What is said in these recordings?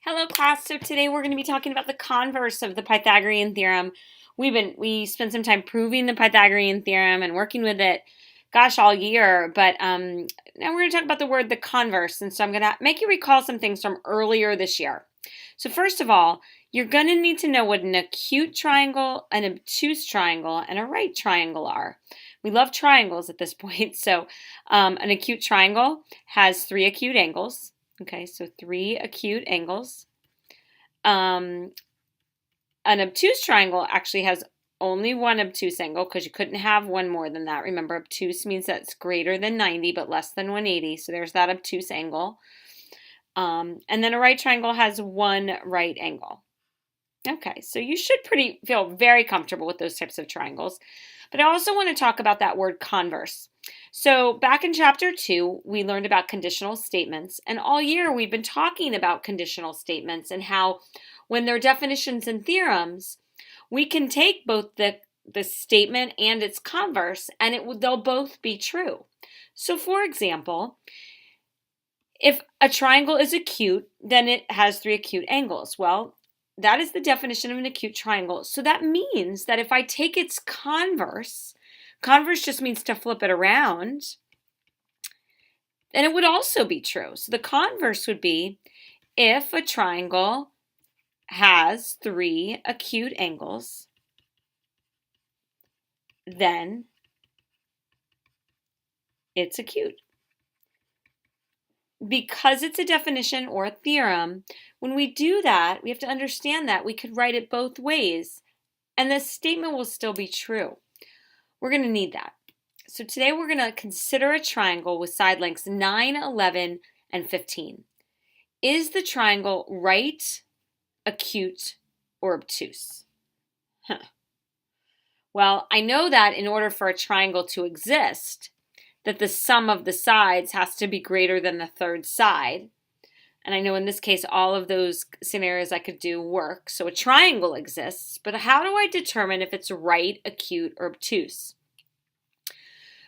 Hello class, so today we're going to be talking about the converse of the Pythagorean theorem. We spent some time proving the Pythagorean theorem and working with it, gosh, all year, but now we're going to talk about the converse, and so I'm going to make you recall some things from earlier this year. So first of all, you're going to need to know what an acute triangle, an obtuse triangle, and a right triangle are. We love triangles at this point, so an acute triangle has 3 acute angles. Okay, so 3 acute angles. An obtuse triangle actually has only 1 obtuse angle because you couldn't have one more than that. Remember, obtuse means that it's greater than 90 but less than 180. So there's that obtuse angle. And then a right triangle has 1 right angle. Okay, so you should feel very comfortable with those types of triangles. But I also want to talk about that word converse. So back in chapter 2, we learned about conditional statements, and all year we've been talking about conditional statements and how when they're definitions and theorems, we can take both the statement and its converse and they'll both be true. So for example, if a triangle is acute, then it has 3 acute angles. Well, that is the definition of an acute triangle. So that means that if I take its converse just means to flip it around, then it would also be true. So the converse would be if a triangle has 3 acute angles, then it's acute. Because it's a definition or a theorem, when we do that, we have to understand that we could write it both ways, and the statement will still be true. We're going to need that. So today we're going to consider a triangle with side lengths 9, 11, and 15. Is the triangle right, acute, or obtuse? Well, I know that in order for a triangle to exist, that the sum of the sides has to be greater than the third side. And I know in this case, all of those scenarios I could do work. So a triangle exists, but how do I determine if it's right, acute, or obtuse?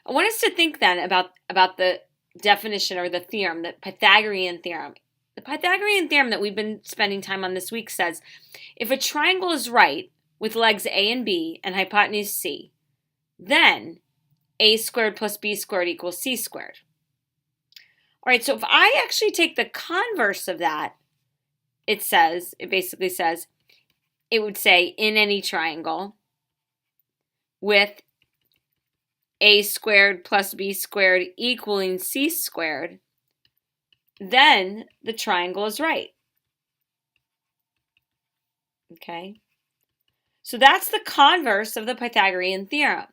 I want us to think then about the definition or the theorem, the Pythagorean theorem. The Pythagorean theorem that we've been spending time on this week says, if a triangle is right with legs A and B and hypotenuse C, then A squared plus B squared equals C squared. All right, so if I actually take the converse of that, it basically says, it would say in any triangle with A squared plus B squared equaling C squared, then the triangle is right. Okay, so that's the converse of the Pythagorean theorem.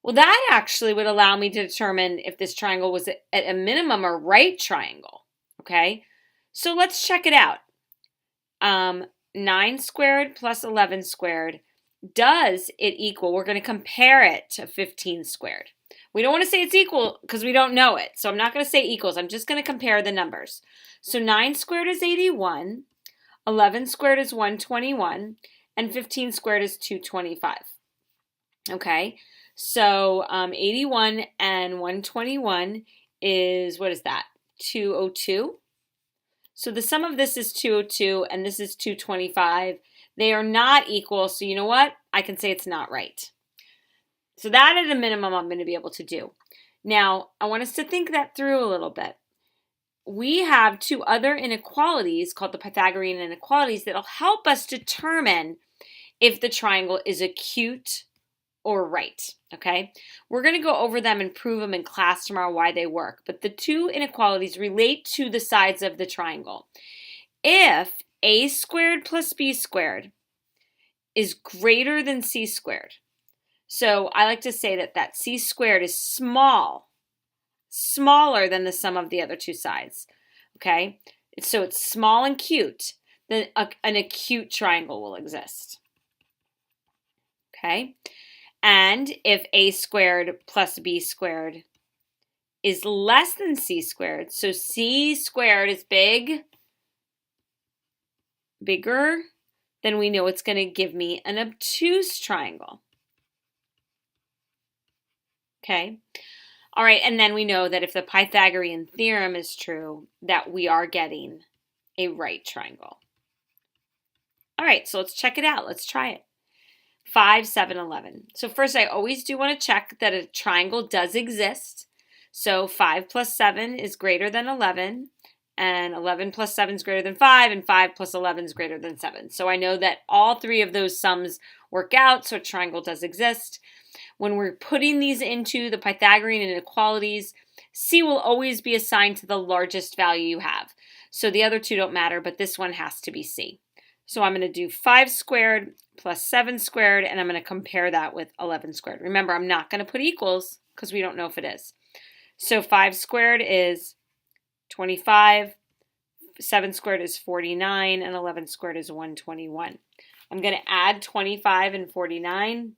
Well, that actually would allow me to determine if this triangle was at a minimum a right triangle, okay? So let's check it out. 9 squared plus 11 squared, does it equal? We're going to compare it to 15 squared. We don't want to say it's equal because we don't know it, so I'm not going to say equals. I'm just going to compare the numbers. So 9 squared is 81, 11 squared is 121, and 15 squared is 225, okay? So 81 and 121 is, what is that? 202. So the sum of this is 202 and this is 225. They are not equal, so you know what? I can say it's not right. So that at a minimum I'm going to be able to do. Now, I want us to think that through a little bit. We have 2 other inequalities called the Pythagorean inequalities that'll help us determine if the triangle is acute or right, okay? We're going to go over them and prove them in class tomorrow why they work, but the 2 inequalities relate to the sides of the triangle. If A squared plus B squared is greater than C squared, so I like to say that C squared is smaller than the sum of the other 2 sides, okay? So it's small and cute, then an acute triangle will exist, okay? And if A squared plus B squared is less than C squared, so C squared is bigger, then we know it's going to give me an obtuse triangle. Okay? All right, and then we know that if the Pythagorean theorem is true, that we are getting a right triangle. All right, so let's check it out. Let's try it. 5, 7, 11. So first, I always do want to check that a triangle does exist. So 5 plus 7 is greater than 11, and 11 plus 7 is greater than 5, and 5 plus 11 is greater than 7. So I know that all three of those sums work out, so a triangle does exist. When we're putting these into the Pythagorean inequalities, C will always be assigned to the largest value you have. So the other two don't matter, but this one has to be C. So I'm going to do 5 squared plus 7 squared, and I'm going to compare that with 11 squared. Remember, I'm not going to put equals because we don't know if it is. So 5 squared is 25, 7 squared is 49, and 11 squared is 121. I'm going to add 25 and 49.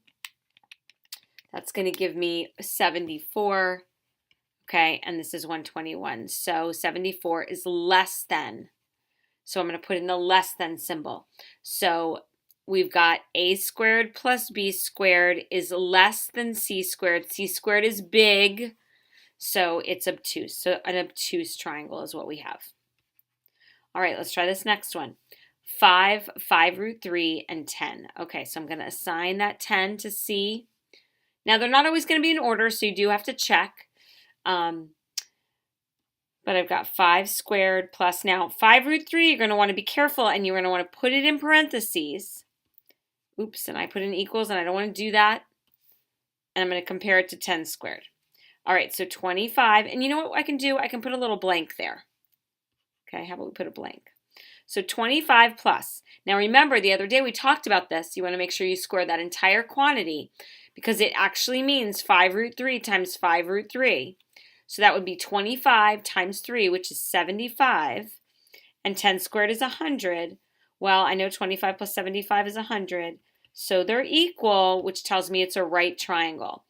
That's going to give me 74, okay, and this is 121. So 74 is less than. So I'm going to put in the less than symbol. So we've got a squared plus b squared is less than c squared. C squared is big, so it's obtuse. So an obtuse triangle is what we have. All right, let's try this next one. 5, 5 root 3, and 10. Okay, so I'm going to assign that 10 to C. Now, they're not always going to be in order, so you do have to check. But I've got 5 squared plus, now 5 root 3, you're going to want to be careful, and you're going to want to put it in parentheses. Oops, and I put in equals, and I don't want to do that. And I'm going to compare it to 10 squared. All right, so 25, and you know what I can do? I can put a little blank there. Okay, how about we put a blank? So 25 plus. Now remember, the other day we talked about this. You want to make sure you square that entire quantity because it actually means 5 root 3 times 5 root 3. So that would be 25 times 3, which is 75, and 10 squared is 100. Well, I know 25 plus 75 is 100, so they're equal, which tells me it's a right triangle.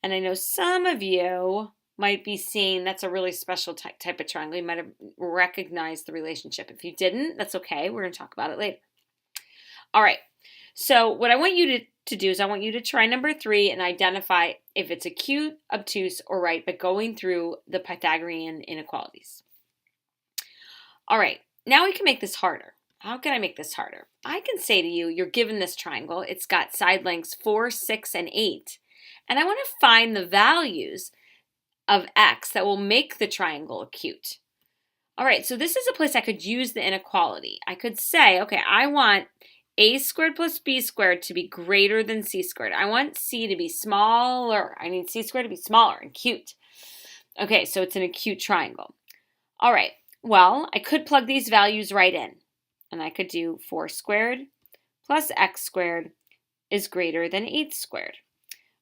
And I know some of you might be seeing that's a really special type of triangle. You might have recognized the relationship. If you didn't, that's okay. We're going to talk about it later. All right, so what I want you to do is I want you to try number 3 and identify if it's acute, obtuse, or right by going through the Pythagorean inequalities. All right, now we can make this harder. How can I make this harder? I can say to you, you're given this triangle. It's got side lengths 4, 6, and 8. And I want to find the values of x that will make the triangle acute. All right, so this is a place I could use the inequality. I could say, okay, I want a squared plus b squared to be greater than c squared. I want c to be smaller. I need c squared to be smaller and acute. Okay, so it's an acute triangle. All right, well, I could plug these values right in. And I could do 4 squared plus x squared is greater than 8 squared.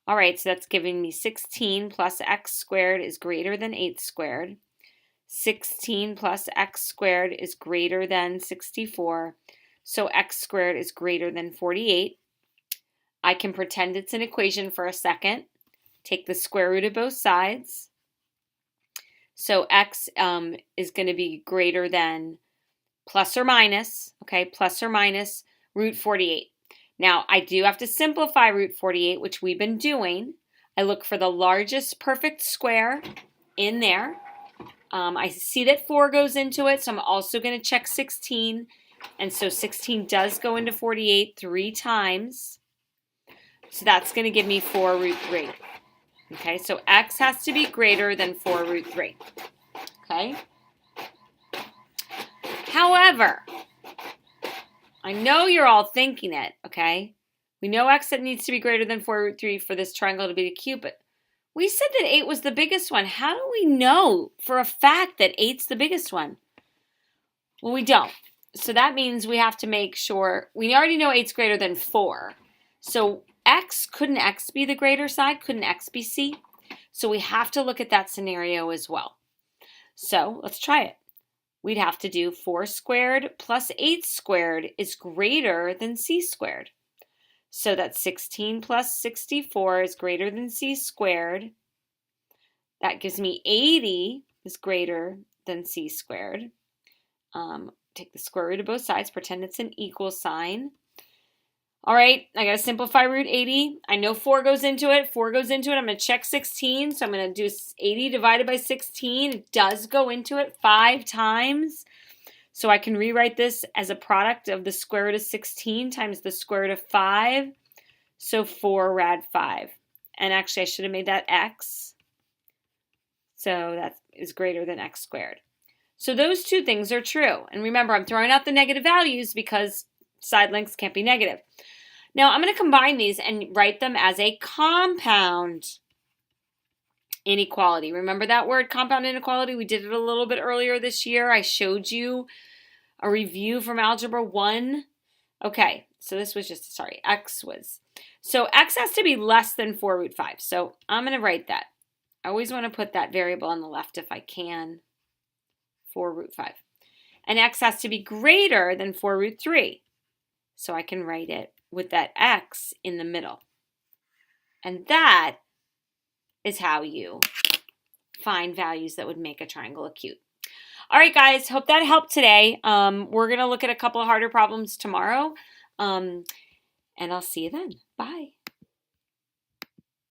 All right, so that's giving me 16 plus x squared is greater than 8 squared. 16 plus x squared is greater than 64. So x squared is greater than 48. I can pretend it's an equation for a second. Take the square root of both sides. So x is going to be greater than plus or minus, okay, plus or minus root 48. Now, I do have to simplify root 48, which we've been doing. I look for the largest perfect square in there. I see that 4 goes into it, so I'm also going to check 16. And so 16 does go into 48 3 times. So that's going to give me 4 root 3. Okay, so x has to be greater than 4 root 3. Okay? However, I know you're all thinking it, okay? We know x that needs to be greater than 4 root 3 for this triangle to be acute, but we said that 8 was the biggest one. How do we know for a fact that 8's the biggest one? Well, we don't. So that means we have to make sure, we already know 8's greater than 4. So couldn't x be the greater side? Couldn't x be c? So we have to look at that scenario as well. So let's try it. We'd have to do 4 squared plus 8 squared is greater than c squared. So that 16 plus 64 is greater than c squared. That gives me 80 is greater than c squared. Take the square root of both sides, pretend it's an equal sign. All right, I got to simplify root 80. I know 4 goes into it. 4 goes into it. I'm going to check 16. So I'm going to do 80 divided by 16. It does go into it 5 times. So I can rewrite this as a product of the square root of 16 times the square root of 5. So 4 rad 5. And actually, I should have made that x. So that is greater than x squared. So those two things are true. And remember, I'm throwing out the negative values because side lengths can't be negative. Now, I'm going to combine these and write them as a compound inequality. Remember that word, compound inequality? We did it a little bit earlier this year. I showed you a review from Algebra 1. Okay, so this was just, x was. So x has to be less than 4 root 5. So I'm going to write that. I always want to put that variable on the left if I can, 4 root 5. And x has to be greater than 4 root 3. So I can write it with that x in the middle. And that is how you find values that would make a triangle acute. All right, guys, hope that helped today. We're going to look at a couple of harder problems tomorrow, and I'll see you then. Bye.